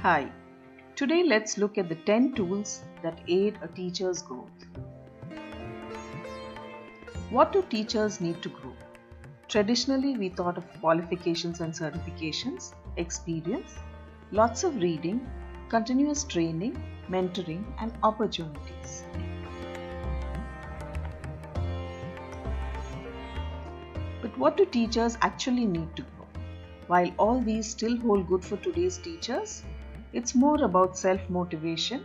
Hi, today let's look at the 10 tools that aid a teacher's growth. What do teachers need to grow? Traditionally, we thought of qualifications and certifications, experience, lots of reading, continuous training, mentoring, and opportunities. But what do teachers actually need to grow? While all these still hold good for today's teachers, it's more about self motivation,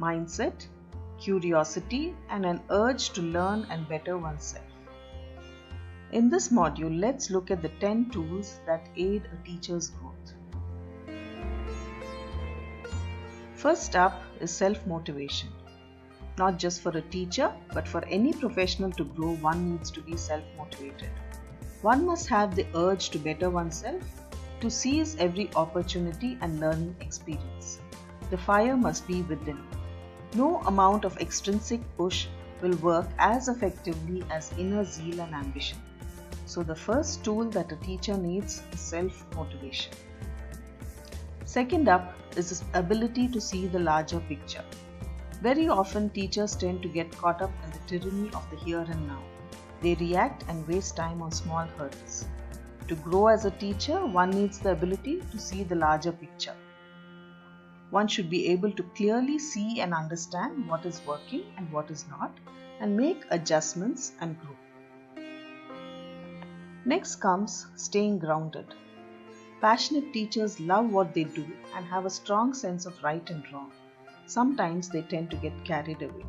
mindset, curiosity, and an urge to learn and better oneself. In this module, let's look at the 10 tools that aid a teacher's growth. First up is self motivation. Not just for a teacher, but for any professional to grow, one needs to be self motivated. One must have the urge to better oneself, to seize every opportunity and learning experience. The fire must be within. No amount of extrinsic push will work as effectively as inner zeal and ambition. So, the first tool that a teacher needs is self motivation. Second up is this ability to see the larger picture. Very often, teachers tend to get caught up in the tyranny of the here and now. They react and waste time on small hurdles. To grow as a teacher, one needs the ability to see the larger picture. One should be able to clearly see and understand what is working and what is not, and make adjustments and grow. Next comes staying grounded. Passionate teachers love what they do and have a strong sense of right and wrong. Sometimes they tend to get carried away.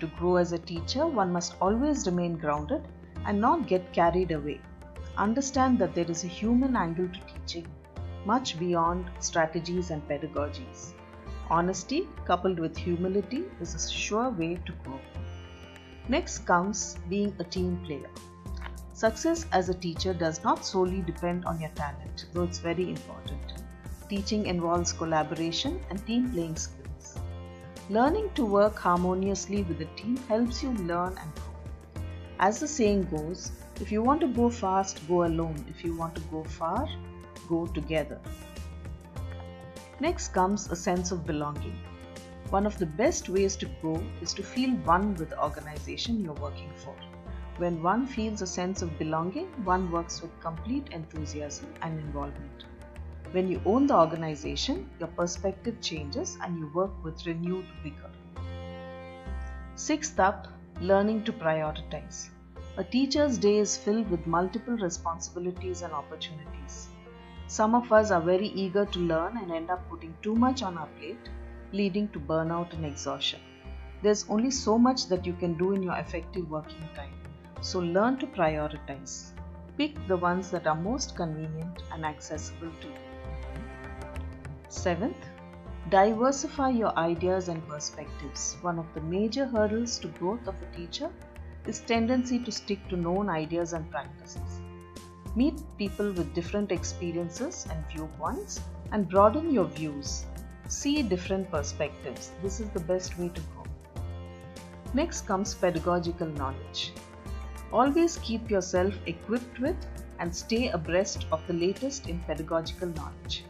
To grow as a teacher, one must always remain grounded and not get carried away. Understand that there is a human angle to teaching, much beyond strategies and pedagogies. Honesty coupled with humility is a sure way to grow. Next comes being a team player. Success as a teacher does not solely depend on your talent, though it's very important. Teaching involves collaboration and team playing skills. Learning to work harmoniously with a team helps you learn and grow. As the saying goes, if you want to go fast, go alone. If you want to go far, go together. Next comes a sense of belonging. One of the best ways to grow is to feel one with the organization you're working for. When one feels a sense of belonging, one works with complete enthusiasm and involvement. When you own the organization, your perspective changes and you work with renewed vigor. Sixth up, learning to prioritize. A teacher's day is filled with multiple responsibilities and opportunities. Some of us are very eager to learn and end up putting too much on our plate, leading to burnout and exhaustion. There's only so much that you can do in your effective working time. So learn to prioritize. Pick the ones that are most convenient and accessible to you. Seventh, diversify your ideas and perspectives. One of the major hurdles to growth of a teacher is tendency to stick to known ideas and practices. Meet people with different experiences and viewpoints and broaden your views. See different perspectives. This is the best way to grow. Next comes pedagogical knowledge. Always keep yourself equipped with and stay abreast of the latest in pedagogical knowledge.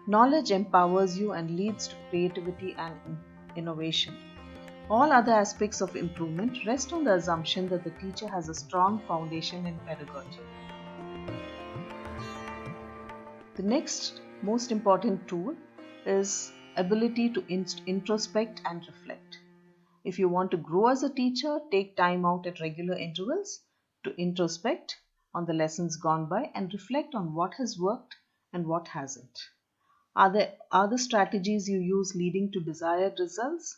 Knowledge empowers you and leads to creativity and innovation. All other aspects of improvement rest on the assumption that the teacher has a strong foundation in pedagogy. The next most important tool is ability to introspect and reflect. If you want to grow as a teacher, take time out at regular intervals to introspect on the lessons gone by and reflect on what has worked and what hasn't. Are there other strategies you use leading to desired results?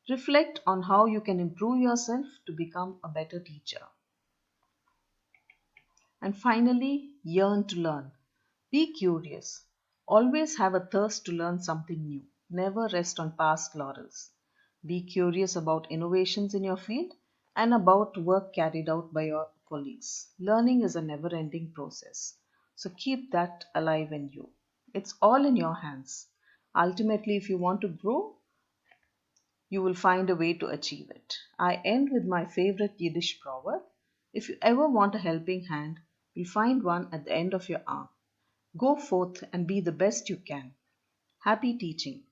Reflect on how you can improve yourself to become a better teacher. And finally, yearn to learn. Be curious. Always have a thirst to learn something new. Never rest on past laurels. Be curious about innovations in your field and about work carried out by your colleagues. Learning is a never ending process. So keep that alive in you. It's all in your hands. Ultimately, if you want to grow, you will find a way to achieve it. I end with my favorite Yiddish proverb. If you ever want a helping hand, you'll find one at the end of your arm. Go forth and be the best you can. Happy teaching!